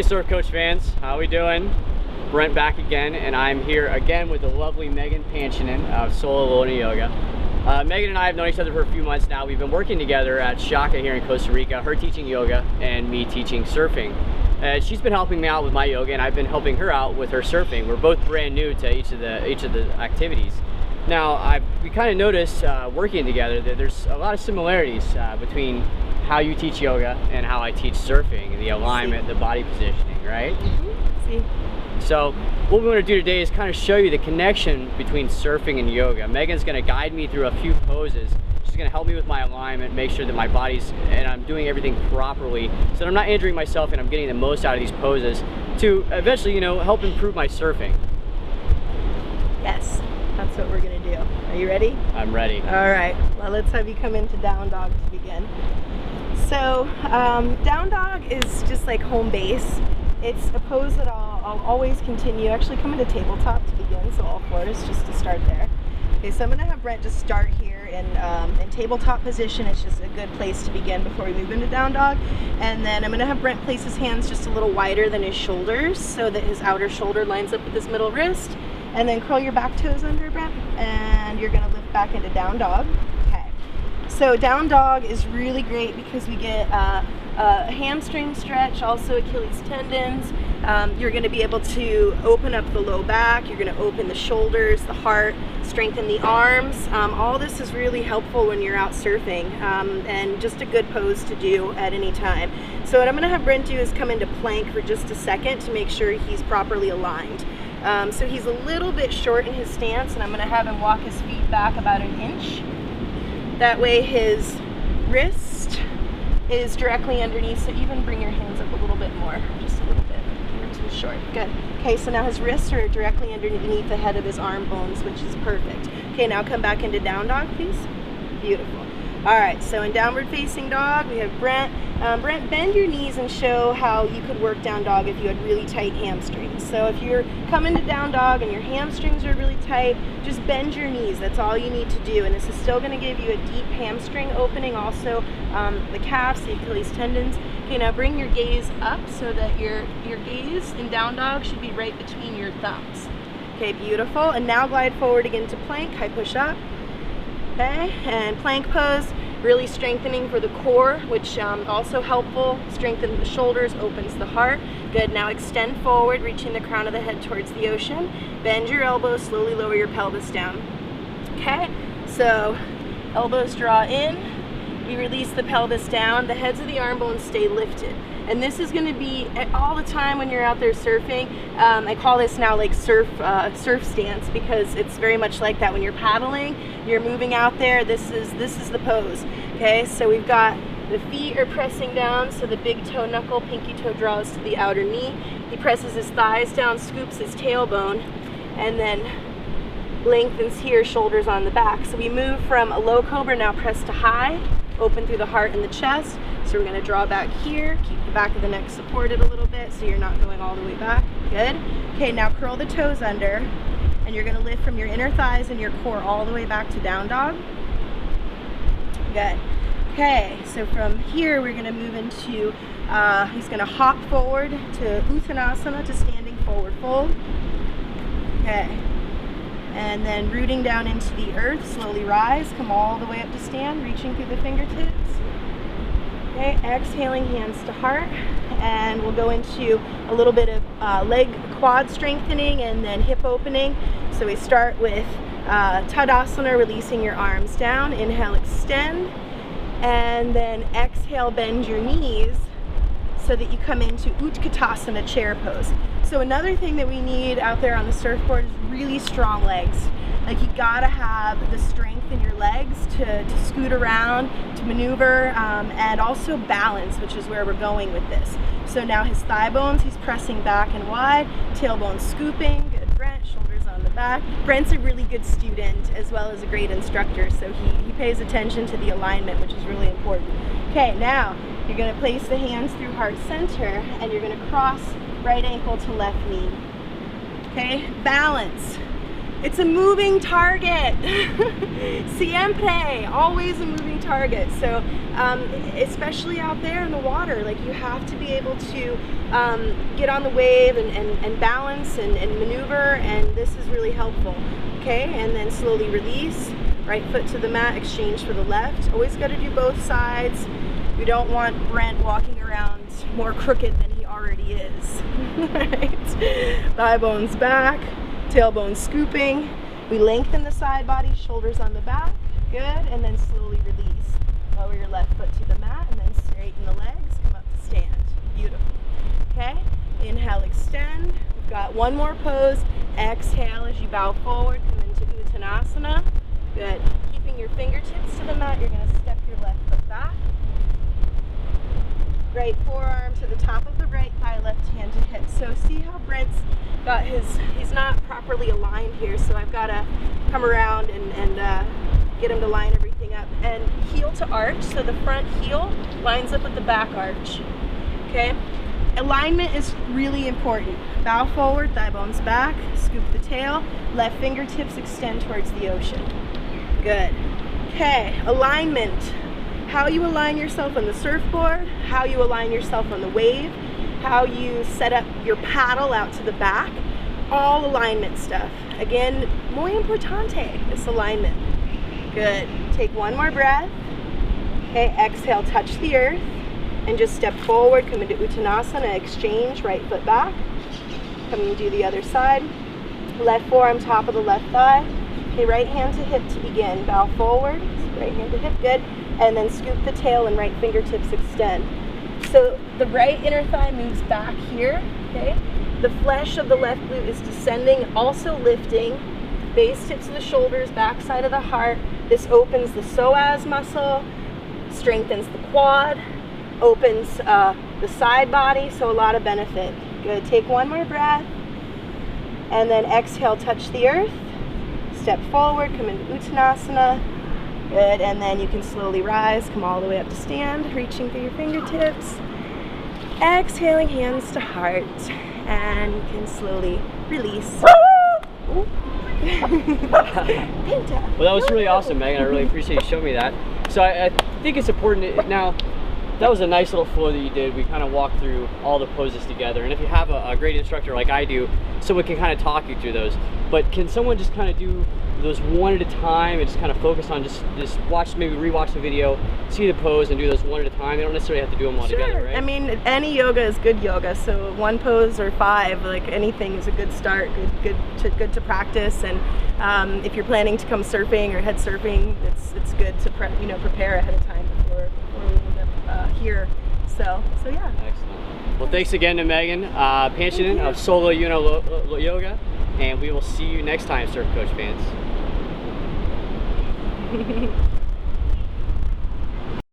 Hey Surf Coach fans, how we doing? Brent back again, and I'm here again with the lovely Megan Panchinen of Soul Alona Yoga. Megan and I have known each other for a few months now. We've been working together at Shaka here in Costa Rica, her teaching yoga and me teaching surfing. She's been helping me out with my yoga, and I've been helping her out with her surfing. We're both brand new to each of the activities. Now, we kind of noticed working together that there's a lot of similarities between how you teach yoga and how I teach surfing, the alignment, the body positioning, right? See. So what we want to do today is kind of show you the connection between surfing and yoga. Megan's going to guide me through a few poses. She's going to help me with my alignment, make sure that my body's, and I'm doing everything properly so that I'm not injuring myself and I'm getting the most out of these poses to eventually, you know, help improve my surfing. Yes, that's what we're going to do. Are you ready? I'm ready. All right, well, let's have you come into down dog to begin. So down dog is just like home base. It's a pose that I'll always continue. Actually, come into tabletop to begin, so all fours just to start there. Okay, so I'm gonna have Brent just start here in tabletop position. It's just a good place to begin before we move into down dog. And then I'm gonna have Brent place his hands just a little wider than his shoulders so that his outer shoulder lines up with his middle wrist. And then curl your back toes under, Brent, and you're gonna lift back into down dog. Okay. So down dog is really great because we get a hamstring stretch, also Achilles tendons. You're going to be able to open up the low back, you're going to open the shoulders, the heart, strengthen the arms. All this is really helpful when you're out surfing, and just a good pose to do at any time. So what I'm going to have Brent do is come into plank for just a second to make sure he's properly aligned. So he's a little bit short in his stance, and I'm going to have him walk his feet back about an inch. That way his wrist is directly underneath, so even bring your hands up a little bit more, just a little bit. You're too short. Good. Okay, so now his wrists are directly underneath the head of his arm bones, which is perfect. Okay, now come back into down dog, please. Beautiful. All right, so in downward facing dog, we have Brent. Brent, bend your knees and show how you could work down dog if you had really tight hamstrings. So if you're coming to down dog and your hamstrings are really tight, just bend your knees. That's all you need to do. And this is still going to give you a deep hamstring opening, also the calves, the Achilles tendons. Okay, now bring your gaze up so that your gaze in down dog should be right between your thumbs. Okay, beautiful. And now glide forward again to plank, high push up. Okay, and plank pose, really strengthening for the core, which also helpful, strengthens the shoulders, opens the heart. Good, now extend forward, reaching the crown of the head towards the ocean. Bend your elbows, slowly lower your pelvis down. Okay, so elbows draw in, we release the pelvis down, the heads of the arm bones stay lifted. And this is going to be all the time when you're out there surfing. I call this now like surf stance, because it's very much like that when you're paddling, you're moving out there. This is the pose. Okay, so we've got the feet are pressing down, so the big toe knuckle, pinky toe draws to the outer knee. He presses his thighs down, scoops his tailbone, and then lengthens here, shoulders on the back. So we move from a low cobra, now press to high, open through the heart and the chest. So we're going to draw back here, keep the back of the neck supported a little bit so you're not going all the way back. Good. Okay, now curl the toes under, and you're going to lift from your inner thighs and your core all the way back to down dog. Good. Okay, so from here we're going to move into, he's going to hop forward to Uttanasana, to standing forward fold. Okay. And then rooting down into the earth, slowly rise, come all the way up to stand, reaching through the fingertips. Okay, exhaling, hands to heart, and we'll go into a little bit of leg quad strengthening and then hip opening. So we start with Tadasana, releasing your arms down. Inhale, extend, and then exhale, bend your knees so that you come into Utkatasana, chair pose. So another thing that we need out there on the surfboard is really strong legs. Like, you gotta have the strength in your legs to scoot around, to maneuver, and also balance, which is where we're going with this. So now his thigh bones, he's pressing back and wide, tailbone scooping. Good, Brent, shoulders on the back. Brent's a really good student as well as a great instructor, so he pays attention to the alignment, which is really important. Okay, now you're gonna place the hands through heart center, and you're gonna cross right ankle to left knee. Okay, balance. It's a moving target. Siempre, always a moving target. So especially out there in the water, like you have to be able to get on the wave and balance and maneuver, and this is really helpful. Okay, and then slowly release. Right foot to the mat, exchange for the left. Always got to do both sides. We don't want Brent walking around more crooked than he already is. Right. Thigh bones back, tailbone scooping. We lengthen the side body, shoulders on the back. Good, and then slowly release. Lower your left foot to the mat and then straighten the legs, come up to stand. Beautiful. Okay, inhale, extend. We've got one more pose. Exhale as you bow forward, come into Uttanasana. Good. Keeping your fingertips to the mat, you're going to step your left foot back. Right forearm to the top of the right thigh, left hand to hip. So see how Brent's got he's not properly aligned here, so I've got to come around and get him to line everything up. And heel to arch, so the front heel lines up with the back arch. Okay? Alignment is really important. Bow forward, thigh bones back, scoop the tail, left fingertips extend towards the ocean. Good. Okay, alignment. How you align yourself on the surfboard, how you align yourself on the wave, how you set up your paddle out to the back, all alignment stuff. Again, muy importante, this alignment. Good. Take one more breath. Okay, exhale, touch the earth, and just step forward, come into Uttanasana, exchange, right foot back. Come and do the other side. Left forearm, top of the left thigh. Okay, right hand to hip to begin. Bow forward, right hand to hip, good. And then scoop the tail and right fingertips extend. So the right inner thigh moves back here, okay? The flesh of the left glute is descending, also lifting. Base tips of the shoulders, back side of the heart. This opens the psoas muscle, strengthens the quad, opens the side body, so a lot of benefit. Good, take one more breath. And then exhale, touch the earth. Step forward, come into Uttanasana. Good, and then you can slowly rise, come all the way up to stand, reaching through your fingertips. Exhaling, hands to heart, and you can slowly release. Well, that was really awesome, Megan. I really appreciate you showing me that. So I think it's important now. That was a nice little flow that you did. We kind of walked through all the poses together, and if you have a great instructor like I do, someone can kind of talk you through those. But can someone just kind of do those one at a time and just kind of focus on just watch, maybe rewatch the video, see the pose, and do those one at a time? You don't necessarily have to do them all together, right? I mean, any yoga is good yoga, so one pose or five, like anything, is a good start, good to practice. And if you're planning to come surfing or head surfing, it's good to prepare ahead of time before we end up here. So yeah. Excellent. Well, thanks again to Megan Panchinen of Sola Yoga, and we will see you next time, Surf Coach fans.